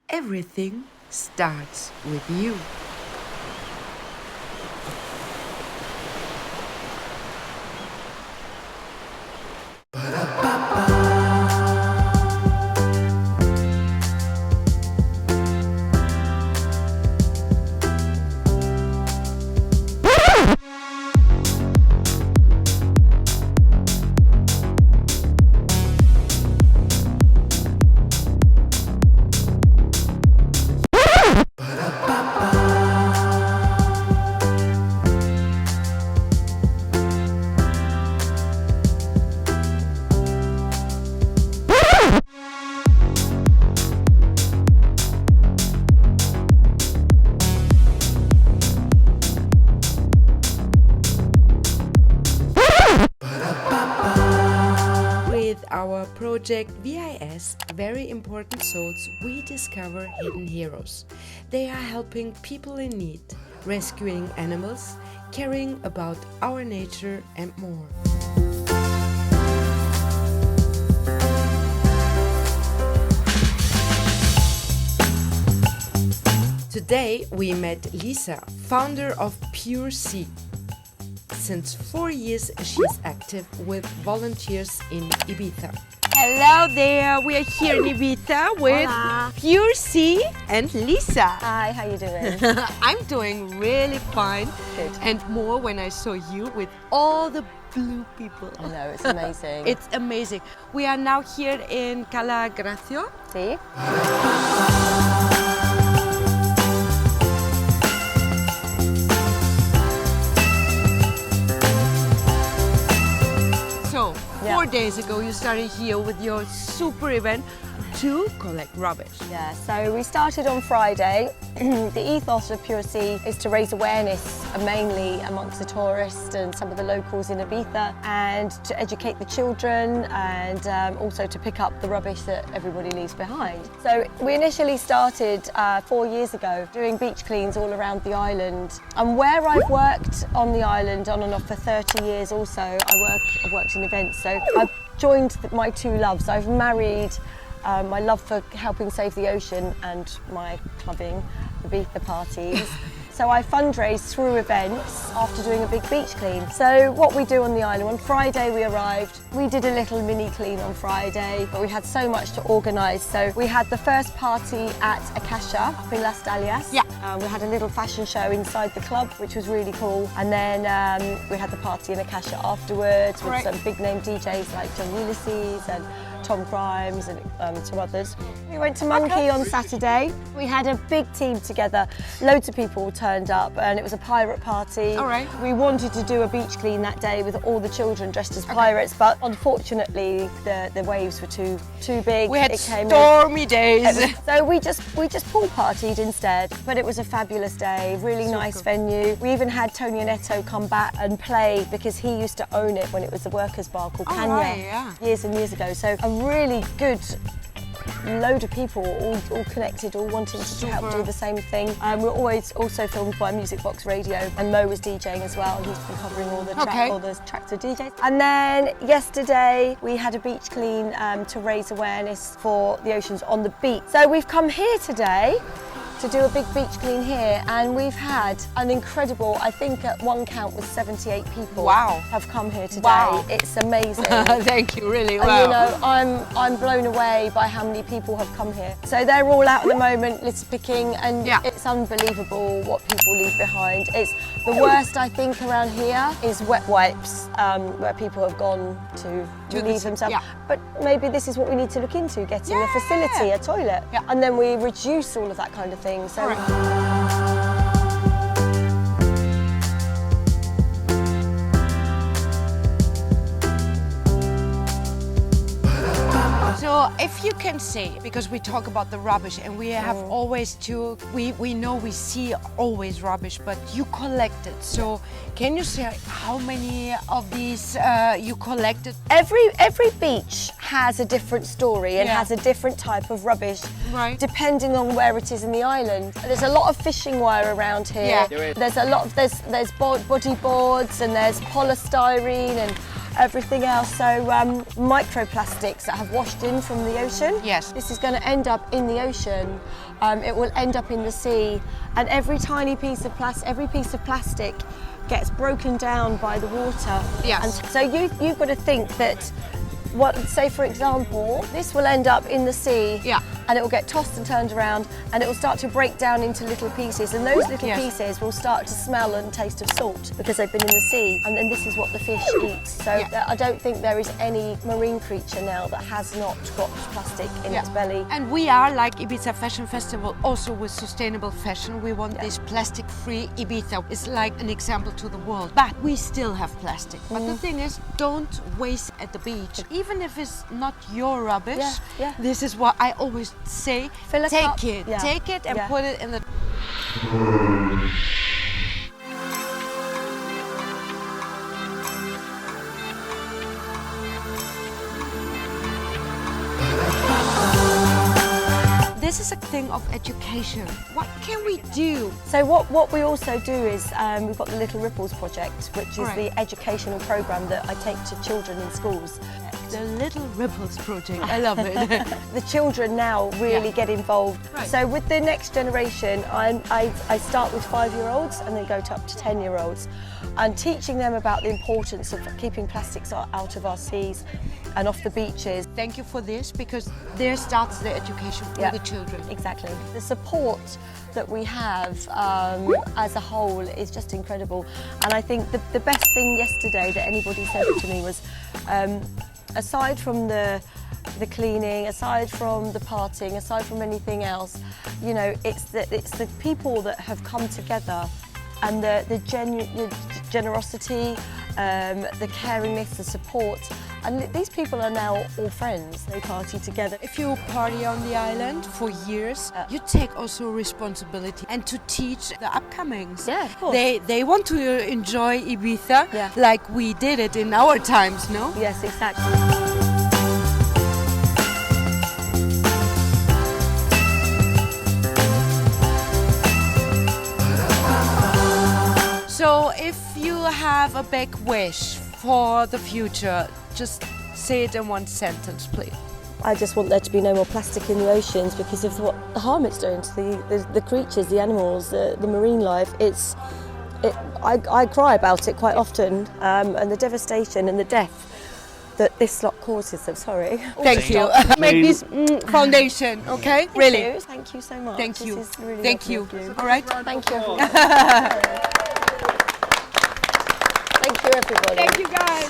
Everything starts with you. With our project VIS, Very Important Souls, we discover hidden heroes. They are helping people in need, rescuing animals, caring about our nature and more. Today we met Lisa, founder of Pure Sea. Since 4 years, she's active with volunteers in Ibiza. Hello there, we are here in Ibiza with Hola. Pure Sea and Lisa. Hi, how you doing? I'm doing really fine. Good. And more when I saw you with all the blue people. I know, it's amazing. It's amazing. We are now here in Cala Gracio. See? So, Yeah. 4 days ago you started here with your super event to collect rubbish. Yeah, so we started on Friday. The ethos of Pure Sea is to raise awareness mainly amongst the tourists and some of the locals in Ibiza, and to educate the children, and also to pick up the rubbish that everybody leaves behind. So we initially started 4 years ago doing beach cleans all around the island. And where I've worked on the island on and off for 30 years also, I've worked in events. So I've joined my two loves. I've married my love for helping save the ocean and my clubbing, Ibiza parties. So I fundraise through events after doing a big beach clean. So what we do on the island, on Friday we arrived, we did a little mini clean on Friday, but we had so much to organise. So we had the first party at Akasha up in Las Dalias. Yeah. We had a little fashion show inside the club, which was really cool. And then we had the party in Akasha afterwards with Right. some big name DJs like John Ulysses and Tom Grimes and some others. We went to Monkey on Saturday. We had a big team together. Loads of people turned up and it was a pirate party. All right. We wanted to do a beach clean that day with all the children dressed as pirates, but unfortunately the waves were too big. We had It came in. stormy days. So we just pool partied instead, but it was a fabulous day, really nice cool. venue. We even had Tony Annetto come back and play because he used to own it when it was a workers' bar called Oh, Kanya right, yeah. years and years ago. So a really good load of people, all connected, all wanting to help Super. do the same thing. We're always also filmed by Music Box Radio, and Mo was DJing as well. He's been covering all the Okay. all the tracks of DJs. And then yesterday we had a beach clean to raise awareness for the oceans on the beach. So we've come here today to do a big beach clean here, and we've had an incredible, I think at one count was 78 people. Wow. Have come here today. Wow. It's amazing. Thank you, really. And Wow. you know, I'm blown away by how many people have come here. So they're all out at the moment, litter picking, and Yeah. it's unbelievable what people leave behind. It's the worst I think around here is wet wipes, where people have gone to To leave the- themselves. yeah. But maybe this is what we need to look into, getting a Yeah. facility, a toilet, Yeah. and then we reduce all of that kind of thing. So. All right. So if you can say, because we talk about the rubbish and we have always to, we know we see always rubbish, but you collect it. So can you say how many of these you collected? Every beach has a different story and Yeah. has a different type of rubbish, Right. depending on where it is in the island. There's a lot of fishing wire around here. Yeah. There's a lot of there's body boards and there's polystyrene and everything else. So microplastics that have washed in from the ocean. Yes. This is going to end up in the ocean. It will end up in the sea, and every piece of plastic gets broken down by the water. Yes. And so you've got to think that, say for example, this will end up in the sea, Yeah. and it will get tossed and turned around, and it will start to break down into little pieces, and those little Yes. pieces will start to smell and taste of salt because they've been in the sea, and then this is what the fish eat. So Yeah. I don't think there is any marine creature now that has not got plastic in its belly. And we are, like Ibiza Fashion Festival, also with sustainable fashion. We want this plastic-free Ibiza. It's like an example to the world. But we still have plastic. But the thing is, don't waste at the beach. Even if it's not your rubbish, Yeah. this is what I always say. Fill a cup. Take it and Yeah. put it in the... This is a thing of education. What can we do? So what we also do is we've got the Little Ripples project, which is Right. the educational program that I take to children in schools. The Little Ripples project. I love it. The children now really get involved. Right. So with the next generation, I start with 5-year-olds and they go to up to 10-year-olds, and teaching them about the importance of keeping plastics out of our seas and off the beaches. Thank you for this, because there starts the education for the children. Exactly. The support that we have as a whole is just incredible. And I think the best thing yesterday that anybody said to me was, aside from the cleaning, aside from the partying, aside from anything else, you know, it's the people that have come together, and the generosity, the caringness, the support. And these people are now all friends. They party together. If you party on the island for years, you take also responsibility and to teach the upcomings. Yeah, of course. They want to enjoy Ibiza Yeah. like we did it in our times, no? Yes, exactly. So if you have a big wish for the future, just say it in one sentence, please. I just want there to be no more plastic in the oceans because of what the harm it's doing to the creatures, the animals, the marine life. I cry about it quite often, and the devastation and the death that this lot causes. I'm sorry. Thank you. Make this foundation, okay? Really. Thank you so much. Thank you. This is really Thank lovely you. of you. All right. Thank you. Thank you, everybody. Thank you, guys.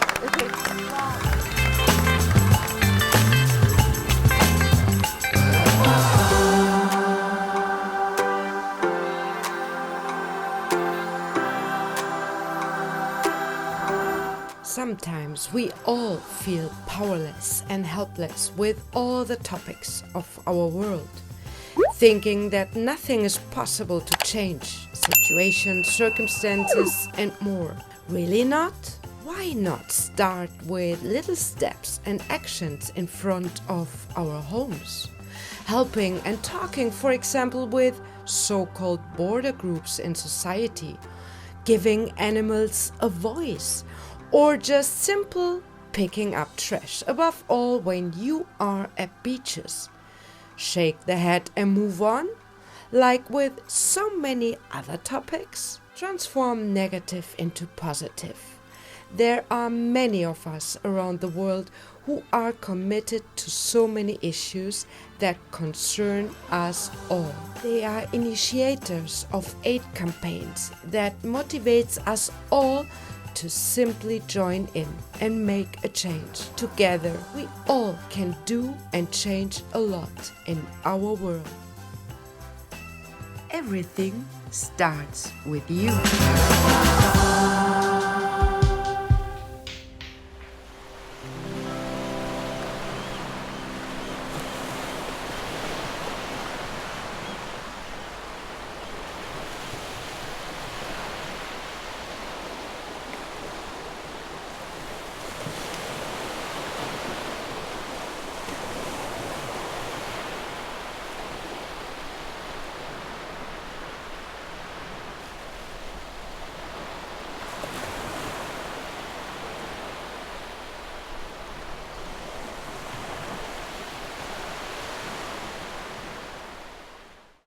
Sometimes we all feel powerless and helpless with all the topics of our world, thinking that nothing is possible to change situations, circumstances, and more. Really not? Why not start with little steps and actions in front of our homes? Helping and talking, for example, with so-called border groups in society, giving animals a voice, or just simple picking up trash, above all when you are at beaches. Shake the head and move on? Like with so many other topics? Transform negative into positive. There are many of us around the world who are committed to so many issues that concern us all. They are initiators of aid campaigns that motivates us all to simply join in and make a change. Together, we all can do and change a lot in our world. Everything starts with you.